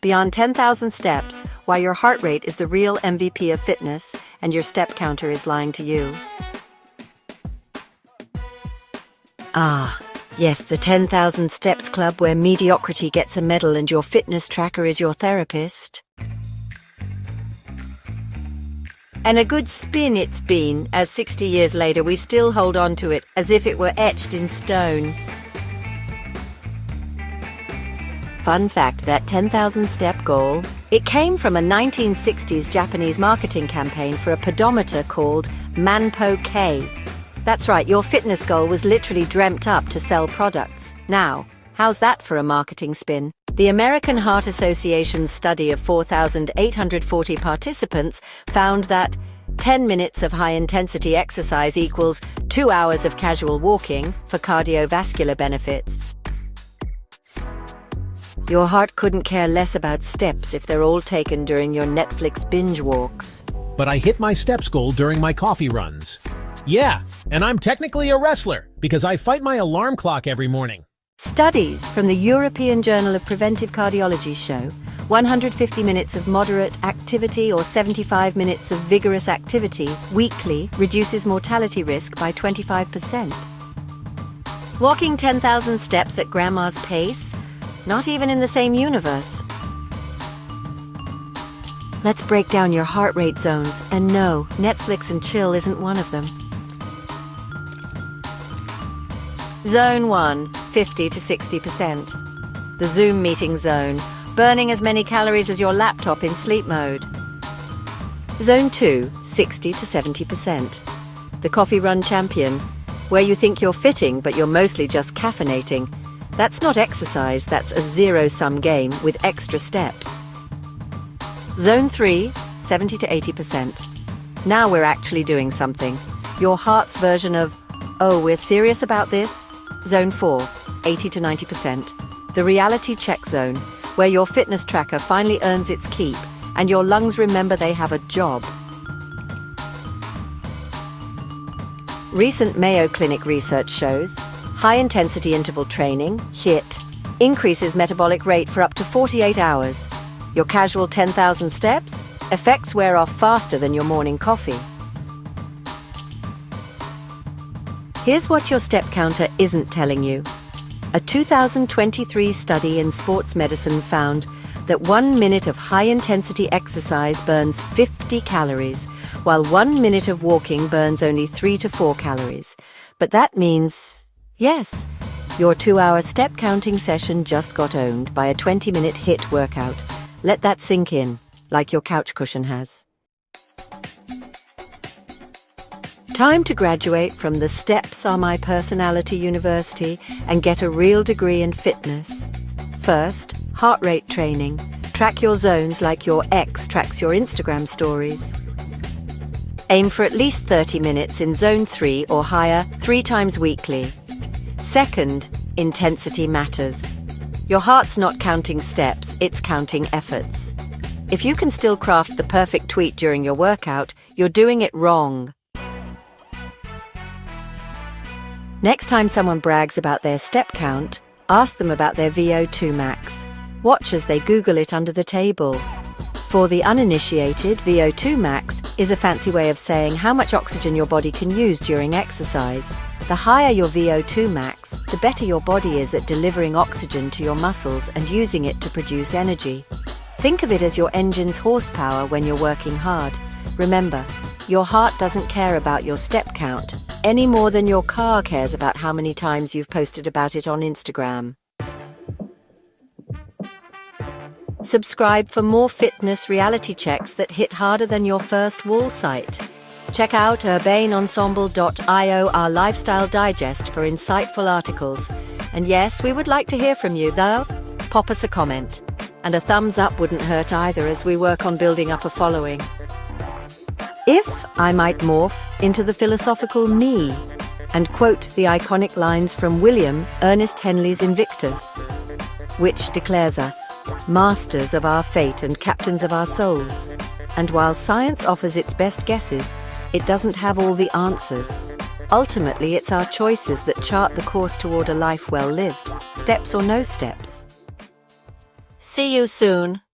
beyond 10,000 steps, why your heart rate is the real MVP of fitness and your step counter is lying to you. Ah, yes, the 10,000 Steps Club where mediocrity gets a medal and your fitness tracker is your therapist. And a good spin it's been, as 60 years later we still hold on to it as if it were etched in stone. Fun fact, that 10,000 step goal, it came from a 1960s Japanese marketing campaign for a pedometer called Manpo K. That's right, your fitness goal was literally dreamt up to sell products. Now, how's that for a marketing spin? The American Heart Association's study of 4,840 participants found that 10 minutes of high-intensity exercise equals 2 hours of casual walking for cardiovascular benefits. Your heart couldn't care less about steps if they're all taken during your Netflix binge walks. But I hit my steps goal during my coffee runs. Yeah, and I'm technically a wrestler because I fight my alarm clock every morning. Studies from the European Journal of Preventive Cardiology show 150 minutes of moderate activity or 75 minutes of vigorous activity weekly reduces mortality risk by 25%. Walking 10,000 steps at grandma's pace? Not even in the same universe. Let's break down your heart rate zones, and no, Netflix and chill isn't one of them. Zone 1, 50 to 60%. The Zoom meeting zone, burning as many calories as your laptop in sleep mode. Zone 2, 60 to 70%. The coffee run champion, where you think you're fitting but you're mostly just caffeinating. That's not exercise, that's a zero-sum game with extra steps. Zone 3, 70 to 80%. Now we're actually doing something. Your heart's version of, oh, we're serious about this? Zone 4, 80 to 90%. The reality check zone, where your fitness tracker finally earns its keep and your lungs remember they have a job. Recent Mayo Clinic research shows high-intensity interval training, HIIT, increases metabolic rate for up to 48 hours. Your casual 10,000 steps, effects wear off faster than your morning coffee. Here's what your step counter isn't telling you. A 2023 study in sports medicine found that 1 minute of high-intensity exercise burns 50 calories, while 1 minute of walking burns only 3 to 4 calories. But that means, yes, your 2-hour step counting session just got owned by a 20-minute HIIT workout. Let that sink in, like your couch cushion has. Time to graduate from the Steps Are My Personality University and get a real degree in fitness. First, heart rate training. Track your zones like your ex tracks your Instagram stories. Aim for at least 30 minutes in Zone 3 or higher 3 times weekly. Second, intensity matters. Your heart's not counting steps, it's counting efforts. If you can still craft the perfect tweet during your workout, you're doing it wrong. Next time someone brags about their step count, ask them about their VO2 Max. Watch as they Google it under the table. For the uninitiated, VO2 Max is a fancy way of saying how much oxygen your body can use during exercise. The higher your VO2 Max, the better your body is at delivering oxygen to your muscles and using it to produce energy. Think of it as your engine's horsepower when you're working hard. Remember, your heart doesn't care about your step count, any more than your car cares about how many times you've posted about it on Instagram. Subscribe for more fitness reality checks that hit harder than your first wall site. Check out urbanensemble.io, our lifestyle digest, for insightful articles. And yes, we would like to hear from you, though. Pop us a comment. And a thumbs up wouldn't hurt either as we work on building up a following. If I might morph into the philosophical me and quote the iconic lines from William Ernest Henley's Invictus, which declares us masters of our fate and captains of our souls. And while science offers its best guesses, it doesn't have all the answers. Ultimately, it's our choices that chart the course toward a life well lived, steps or no steps. See you soon.